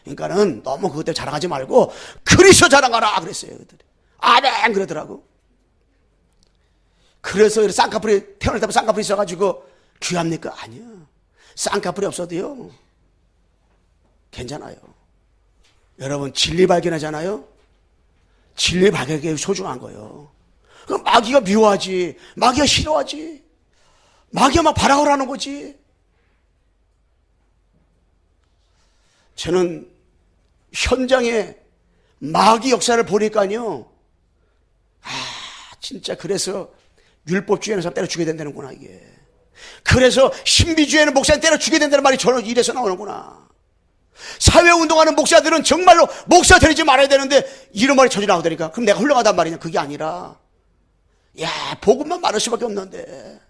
그러니까는 너무 그것 때문에 자랑하지 말고 그리스도 자랑하라 그랬어요. 아멘 그러더라고. 그래서 쌍꺼풀이 태어날 때부터 쌍꺼풀이 있어가지고 귀합니까? 아니요. 쌍꺼풀이 없어도요 괜찮아요. 여러분 진리 발견하잖아요. 진리 발견이 소중한 거예요. 그럼 마귀가 미워하지. 마귀가 싫어하지. 마귀가 막 발악을 하는 거지. 저는 현장에 마귀 역사를 보니까요. 진짜 그래서 율법주의하는 사람 때려 죽여야 된다는구나 이게. 그래서 신비주의하는 목사님 때려 죽여야 된다는 말이 저는 이래서 나오는구나. 사회운동하는 목사들은 정말로 목사 되지 말아야 되는데 이런 말이 저리 나오다니까. 그럼 내가 훌륭하단 말이냐. 그게 아니라 복음만 말할 수밖에 없는데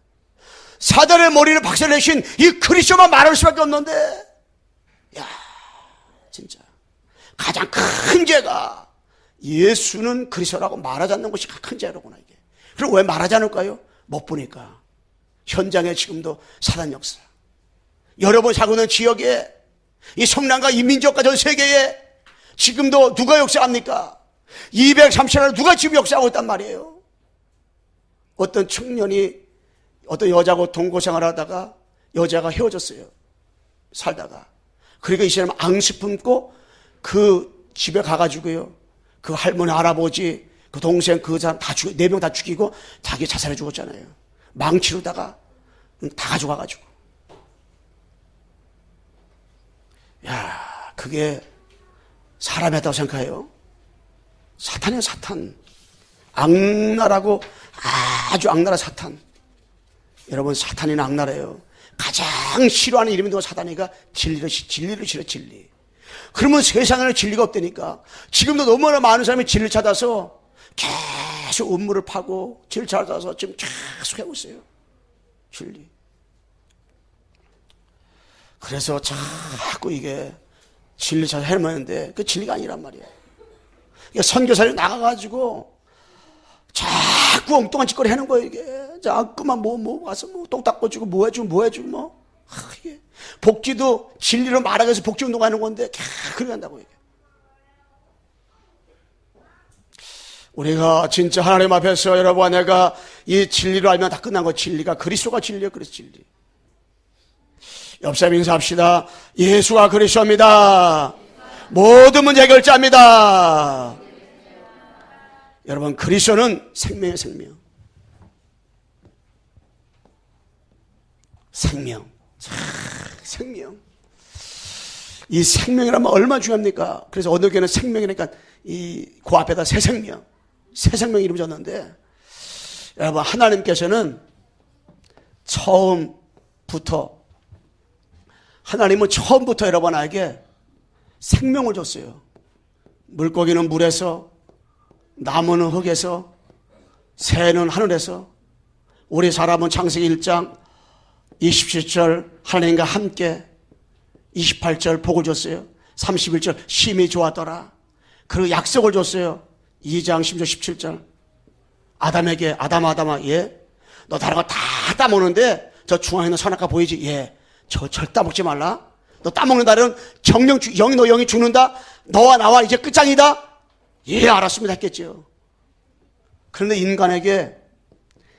사단의 머리를 박살내신 이 그리스도만 말할 수밖에 없는데 진짜 가장 큰 죄가 예수는 그리스도라고 말하지 않는 것이 큰 죄로구나 이게. 그럼 왜 말하지 않을까요? 못 보니까. 현장에 지금도 사단 역사. 여러분 사고 있는 지역에 이 성남과 이 민족과 전 세계에 지금도 누가 역사합니까? 230년 누가 지금 역사하고 있단 말이에요. 어떤 청년이 어떤 여자하고 동거생활을 하다가 여자가 헤어졌어요. 살다가. 그러니까 이 사람 앙심 품고 그 집에 가가지고요. 그 할머니, 할아버지, 그 동생, 그 사람 다 죽이고, 4명 다 죽이고 자기 자살해 죽었잖아요. 망치로다가 다 가져가가지고. 그게 사람이 했다고 생각해요? 사탄이에요, 사탄. 악랄하고 아주 악랄한 사탄. 여러분, 사탄이나 악랄해요. 가장 싫어하는 이름이 누가 사탄이가 진리를 싫어, 진리. 그러면 세상에는 진리가 없다니까. 지금도 너무나 많은 사람이 진리를 찾아서 계속 음모를 파고 진리를 찾아서 지금 계속 하고 있어요. 진리. 그래서 자꾸 이게 진리 찾아 헤매는데 그 진리가 아니란 말이에요. 그러니까 선교사를 나가가지고 자꾸 자꾸 엉뚱한 짓거리 하는 거예요, 이게. 자꾸만 와서 똥 닦아주고 뭐 해주고 이게. 복지도 진리로 말하기 위해서 복지 운동하는 건데, 그렇게 한다고, 이게. 우리가 진짜 하나님 앞에서 여러분, 내가 이 진리를 알면 다 끝난 거. 진리가 그리스도가 진리예요. 그래서 진리. 옆 사람 인사합시다. 예수가 그리스도입니다. 모든 문제 해결자입니다. 여러분, 그리스도는 생명의 생명. 생명. 이 생명이라면 얼마나 중요합니까? 그래서 어느 교회는 생명이니까 그 앞에다 새 생명 이름 줬는데, 여러분, 하나님께서는 처음부터 여러분에게 생명을 줬어요. 물고기는 물에서, 나무는 흙에서, 새는 하늘에서, 우리 사람은 창세기 1장 27절 하나님과 함께, 28절 복을 줬어요. 31절 심히 좋았더라. 그리고 약속을 줬어요. 2장 10절 17절 아담에게 아담아 너 다른 거 다 따먹는데 저 중앙에 있는 선악과 보이지? 저 절대 따먹지 말라. 너 따먹는 날은 너 영이 죽는다. 너와 나와 이제 끝장이다. 알았습니다 했겠죠. 그런데 인간에게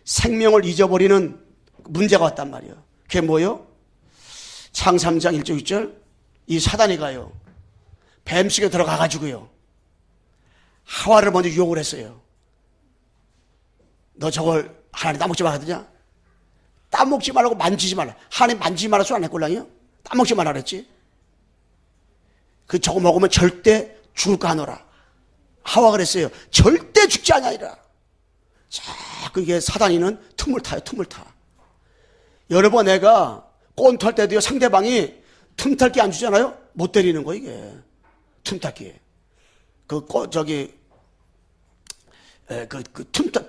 생명을 잊어버리는 문제가 왔단 말이에요. 그게 뭐예요? 창 3장 1절 6절 이 사단이가요, 뱀속에 들어가가지고요, 하와를 먼저 유혹을 했어요. 너 저걸 하나님 따먹지 말았더냐? 따먹지 말라고 만지지 말라. 하나님 만지지 말라 소리 안 했걸랑이요? 따먹지 말라 그랬지. 저거 먹으면 절대 죽을까 하노라. 하와가 그랬어요. 절대 죽지 아니하리라. 자꾸 이게 사단이는 틈을 타요. 여러 번 내가 꼰투할 때도요, 상대방이 틈탈기 안 주잖아요? 못 때리는 거, 이게. 틈탈기.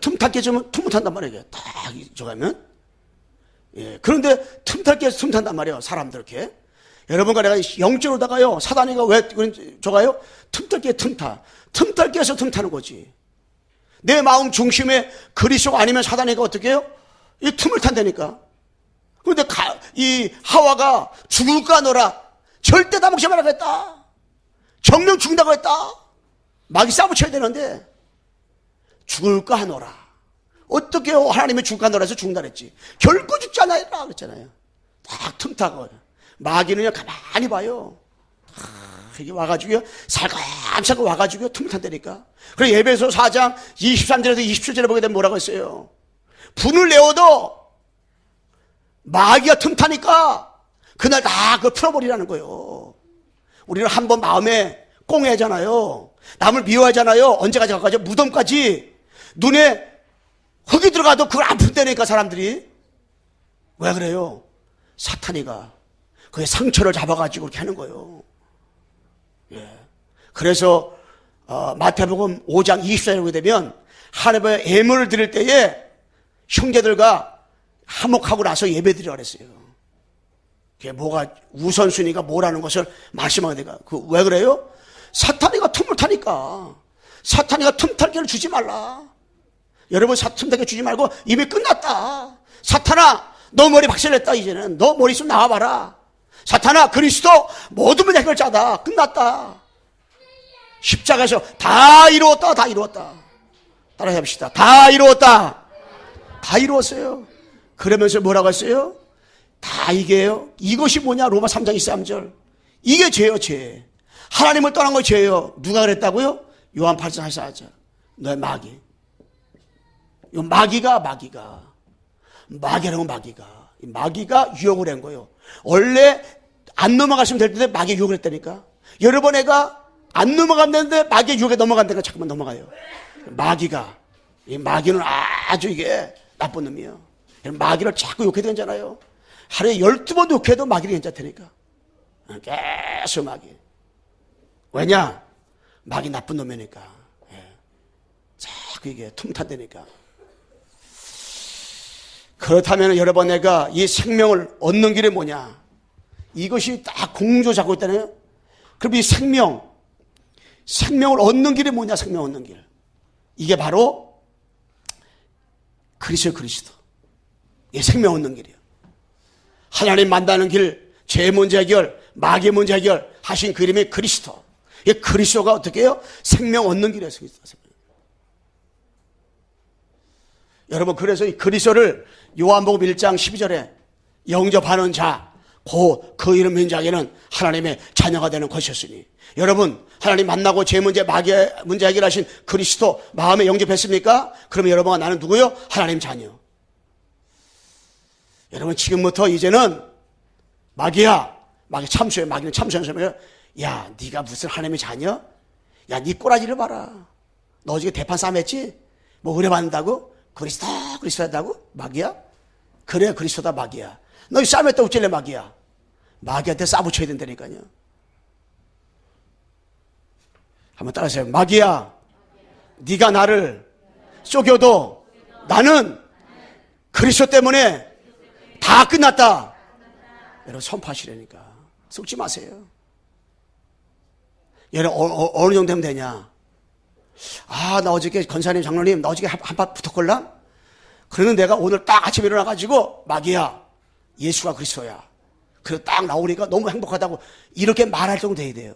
틈탈기 주면 틈을 탄단 말이에요. 딱, 저거 하면. 그런데 틈탈기에서 틈 탄단 말이에요, 사람들 이렇게. 여러분과 내가 영적으로다가요, 사단이가 왜 저가요? 틈탈기에 틈타. 틈탈기에서 틈타는 거지. 내 마음 중심에 그리스도가 아니면 사단이가 어떻게 해요? 이 틈을 탄다니까. 그런데 이 하와가 죽을까 하노라. 절대 다 먹지 말라고 했다. 정령 죽는다고 했다. 마귀 싸붙여야 되는데 죽을까 하노라. 어떻게 하나님이 죽을까 하노라 해서 죽는다 그랬지. 결코 죽지 않아라 그랬잖아요. 딱 틈타고. 마귀는요, 가만히 봐요. 이게 와가지고요, 살감살감 와가지고요, 틈을 탄다니까. 그래, 에베소 4장 23절에서 27절에 보게 되면 뭐라고 했어요? 분을 내어도 마귀가 틈타니까 그날 다 그걸 풀어버리라는 거예요. 우리는 한번 마음에 꽁해하잖아요. 남을 미워하잖아요. 언제까지 갈까요? 무덤까지. 눈에 흙이 들어가도 그걸 안 푼다니까, 사람들이. 왜 그래요? 사탄이가 그의 상처를 잡아가지고 그렇게 하는 거예요. 그래서 마태복음 5장 24절에 보게 되면 하나님의 예물을 드릴 때에 형제들과 화목하고 나서 예배드리라 그랬어요. 그게 뭐가 우선순위가 뭐라는 것을 말씀하게 되가. 왜 그래요? 사탄이가 틈을 타니까. 사탄이가 틈탈기를 주지 말라. 여러분, 틈탈기 주지 말고 이미 끝났다. 사탄아, 너 머리 박살냈다. 이제는 너 머리 좀 나와봐라. 사탄아, 그리스도 모든 문제 해결자다. 끝났다. 십자가에서 다 이루었다. 따라 해봅시다. 다 이루었다. 다 이루었어요. 그러면서 뭐라고 했어요? 다 이게요. 이것이 뭐냐? 로마 3장 23절. 이게 죄요, 죄. 하나님을 떠난 거 죄요. 누가 그랬다고요? 요한 8장 44절. 너의 마귀. 이 마귀라는 마귀가 유혹을 한 거예요. 원래 안 넘어갔으면 될 텐데 마귀 유혹을 했다니까. 여러 번 애가 안 넘어가면 되는데 마귀의 유혹에 넘어간다니까 자꾸만 넘어가요. 이 마귀는 아주 이게 나쁜 놈이에요. 마귀를 자꾸 욕해야 되잖아요. 하루에 12번 욕해도 마귀는 괜찮다니까. 계속 마귀. 왜냐? 마귀 나쁜 놈이니까. 자꾸 이게 틈탄다니까. 그렇다면 여러분, 내가 이 생명을 얻는 길이 뭐냐? 이것이 딱 공조 잡고 있다네요. 그럼 이 생명을 얻는 길이 뭐냐? 생명 얻는 길. 이게 바로 그리스도. 이게 생명 얻는 길이에요. 하나님 만나는 길, 죄 문제 해결, 마귀 문제 해결 하신 그 이름이 그리스도. 이 그리스도가 어떻게 해요? 생명 얻는 길이에요. 여러분, 그래서 이 그리스도를 요한복음 1장 12절에 영접하는 자, 그 이름 민자에게는 하나님의 자녀가 되는 것이었으니, 여러분 하나님 만나고 죄 문제, 마귀 문제 해결하신 그리스도 마음에 영접했습니까? 그러면 여러분과 나는 누구요? 하나님 자녀. 여러분, 지금부터 이제는 마귀야, 마귀 참수예요. 마귀는 참수하는 사람이에요. 야, 네가 무슨 하나님의 자녀? 야, 네 꼬라지를 봐라. 너 어저께 대판 싸움 했지? 뭐 은혜 받는다고? 그리스도 한다고? 마귀야? 그래, 그리스도다. 마귀야. 너 싸움했다 어쩔래? 마귀야. 마귀한테 싸붙여야 된다니까요. 한번 따라하세요. 마귀야, 네가 나를 속여도 나는 그리스도 때문에 다 끝났다. 여러분, 선포하시라니까. 속지 마세요. 여러분, 어느 정도 되면 되냐? 아, 나 어저께 권사님, 장로님, 나 어저께 한판 붙었걸랑? 그러는 내가 오늘 딱 아침에 일어나가지고, 마귀야, 예수가 그리스도야. 그래서 딱 나오니까 너무 행복하다고 이렇게 말할 정도 돼야 돼요.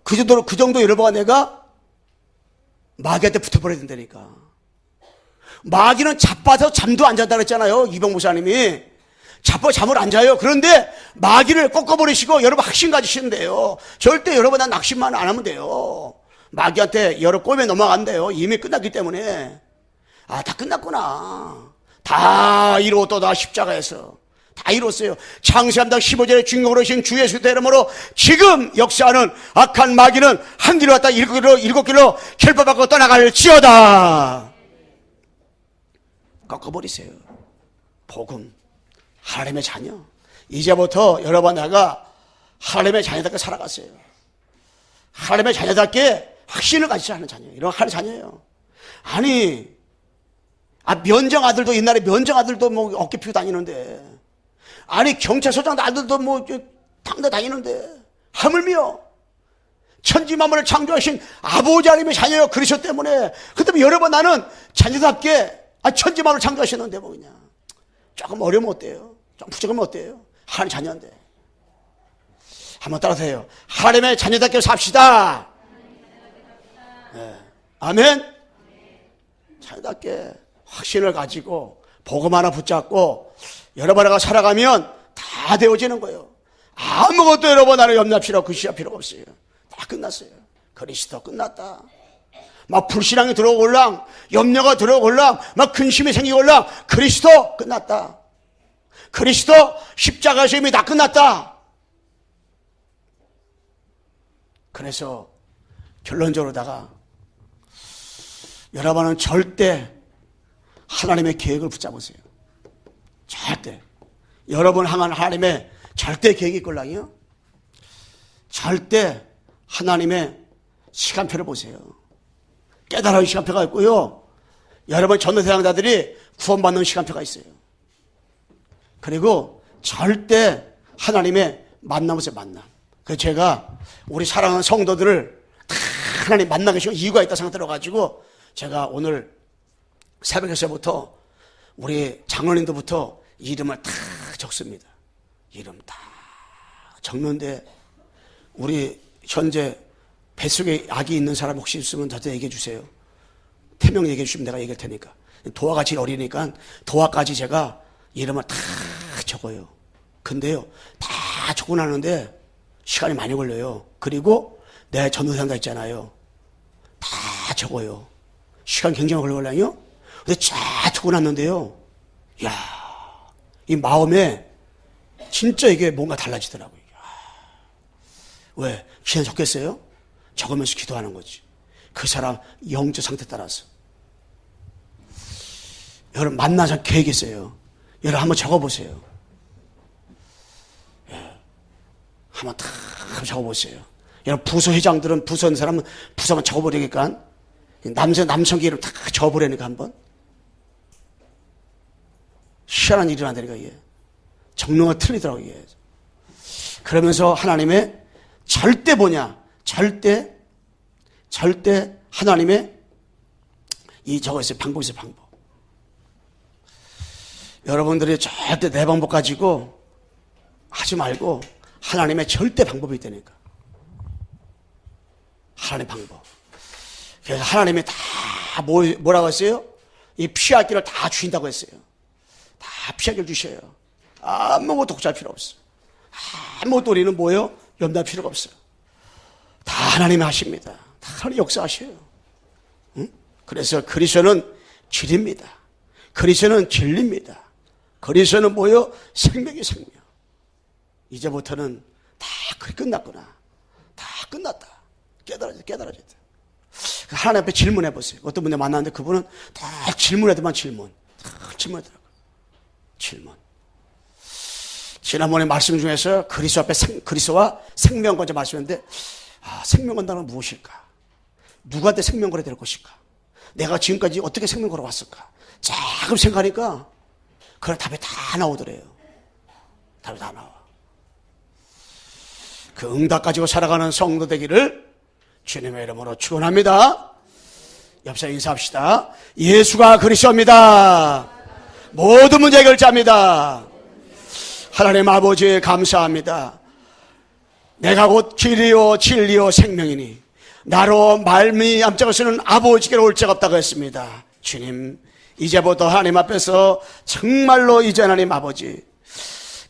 그 정도 여러분과 내가 마귀한테 붙어버려야 된다니까. 마귀는 자빠서 잠도 안 잔다 그랬잖아요. 이병 목사님이. 자빠서 잠을 안 자요. 그런데 마귀를 꺾어버리시고 여러분 확신 가지시는데요. 절대 여러분 난 낙심만 안 하면 돼요. 마귀한테 여러 꼬매 넘어간대요. 이미 끝났기 때문에. 아, 다 끝났구나. 다 이루었다. 십자가에서 다 이뤘어요. 창세기 3장 15절에 주인공으로 오신 주 예수 이름으로 지금 역사하는 악한 마귀는 한 길로 왔다 일곱 길로 결박받고 떠나갈지어다. 꺾어버리세요. 복음, 하나님의 자녀. 이제부터 여러분 내가 하나님의 자녀답게 살아갔어요. 하나님의 자녀답게 확신을 가지셔야 하는 자녀예요. 이런 하나님의 자녀예요. 아니, 면정 아들도 옛날에 면정 아들도 뭐 어깨 피고 다니는데, 아니 경찰서장 아들도 뭐 당대 다니는데, 하물며 천지 만물을 창조하신 아버지 하나님의 자녀요. 그리스도 때문에. 그다음에 여러분 나는 자녀답게 천지 만물을 창조하셨는데 뭐 그냥 조금 어려우면 어때요? 좀 부족하면 어때요? 하나님 자녀인데. 한번 따라서요. 하나님의 자녀답게 삽시다. 네. 아멘. 자녀답게 확신을 가지고 복음 하나 붙잡고 여러분 하나가 살아가면 다 되어지는 거예요. 아무것도 여러분 하나 염려 필요, 그시야 필요가 없어요. 다 끝났어요. 그리스도 끝났다. 막 불신앙이 들어올랑, 염려가 들어올랑, 막 근심이 생기올랑, 그리스도 끝났다. 그리스도 십자가에서 이미 다 끝났다. 그래서 결론적으로다가 여러분은 절대 하나님의 계획을 붙잡으세요. 절대. 여러분 향한 하나님의 절대 계획이 있걸랑요. 절대 하나님의 시간표를 보세요. 깨달은 시간표가 있고요. 여러분 전도대상자들이 구원받는 시간표가 있어요. 그리고 절대 하나님의 만남에서 만남. 그래서 제가 우리 사랑하는 성도들을 다 하나님 만나게 하시고 이유가 있다 생각 들어가지고 제가 오늘 새벽에서부터 우리 장로님들부터 이름을 다 적습니다. 이름 다 적는데 우리 현재 뱃속에 아기 있는 사람 혹시 있으면 저한테 얘기해 주세요. 태명 얘기해 주시면 내가 얘기할 테니까. 도화가 제일 어리니까 도화까지 제가 이름을 다 적어요. 근데요, 다 적고 나는데 시간이 많이 걸려요. 그리고 내 전도사가 있잖아요. 다 적어요. 시간 굉장히 걸려요. 근데 쫙 적고 났는데요. 이야, 이 마음에 진짜 이게 뭔가 달라지더라고요. 왜? 그냥 적겠어요? 적으면서 기도하는 거지. 그 사람 영적 상태 따라서. 여러분 만나자 계획이 있어요. 여러분 한번 적어보세요. 예. 한번 다 적어보세요. 여러분 부서 회장들은 부서 있는 사람은 부서만 적어버리니까 남성기 이름 다 적어버리니까 한번. 희한한 일이 일어난다니까 이게. 정령과 틀리더라고요 이게. 그러면서 하나님의 절대 뭐냐? 절대 하나님의 저거 있어요. 방법 있어요. 방법. 여러분들이 절대 내 방법 가지고 하지 말고 하나님의 절대 방법이 있다니까. 하나님의 방법. 그래서 하나님이 다 뭐라고 했어요? 이 피할 길을 다 주신다고 했어요. 다 피할 길 주셔요. 아무것도 독자할 필요 없어요. 아무것도 우리는 뭐예요? 염려할 필요가 없어요. 다 하나님이 하십니다. 다 하나님 역사하셔요. 응? 그래서 그리스도는 길입니다. 그리스도는 진리입니다. 그리스도는 뭐예요? 생명이 생명. 이제부터는 다 그리 끝났구나. 다 끝났다. 깨달아져야 돼. 하나님 앞에 질문해 보세요. 어떤 분들 만났는데 그분은 다 질문해도만 질문. 다 질문하더라고요. 질문. 지난번에 말씀 중에서 그리스도 앞에 그리스도와 생명권자 말씀했는데, 생명권자는 무엇일까? 누구한테 생명권이 될 것일까? 내가 지금까지 어떻게 생명권을 왔을까? 조금 생각하니까 그런 답이 다 나오더래요. 답이 다 나와. 그 응답 가지고 살아가는 성도 되기를 주님의 이름으로 축원합니다. 옆에 인사합시다. 예수가 그리스도입니다. 모든 문제 해결자입니다. 하나님 아버지 감사합니다. 내가 곧 길이요 진리요 생명이니 나로 말미암자고서는 아버지께로 올 자가 없다고 했습니다. 주님, 이제부터 하나님 앞에서 정말로 이제 하나님 아버지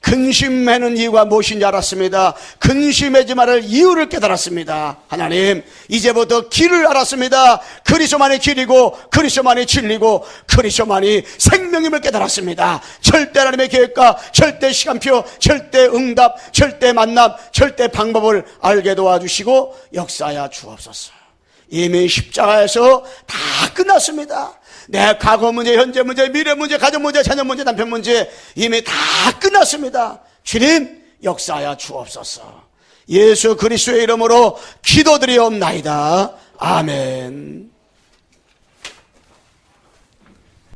근심하는 이유가 무엇인지 알았습니다. 근심하지 말을 이유를 깨달았습니다. 하나님, 이제부터 길을 알았습니다. 그리스도만이 길이고 그리스도만이 진리고 그리스도만이 생명임을 깨달았습니다. 절대 하나님의 계획과 절대 시간표, 절대 응답, 절대 만남, 절대 방법을 알게 도와주시고 역사하여 주옵소서. 이미 십자가에서 다 끝났습니다. 내 과거 문제, 현재 문제, 미래 문제, 가정 문제, 자녀 문제, 남편 문제 이미 다 끝났습니다. 주님 역사하여 주옵소서. 예수 그리스도의 이름으로 기도드리옵나이다. 아멘.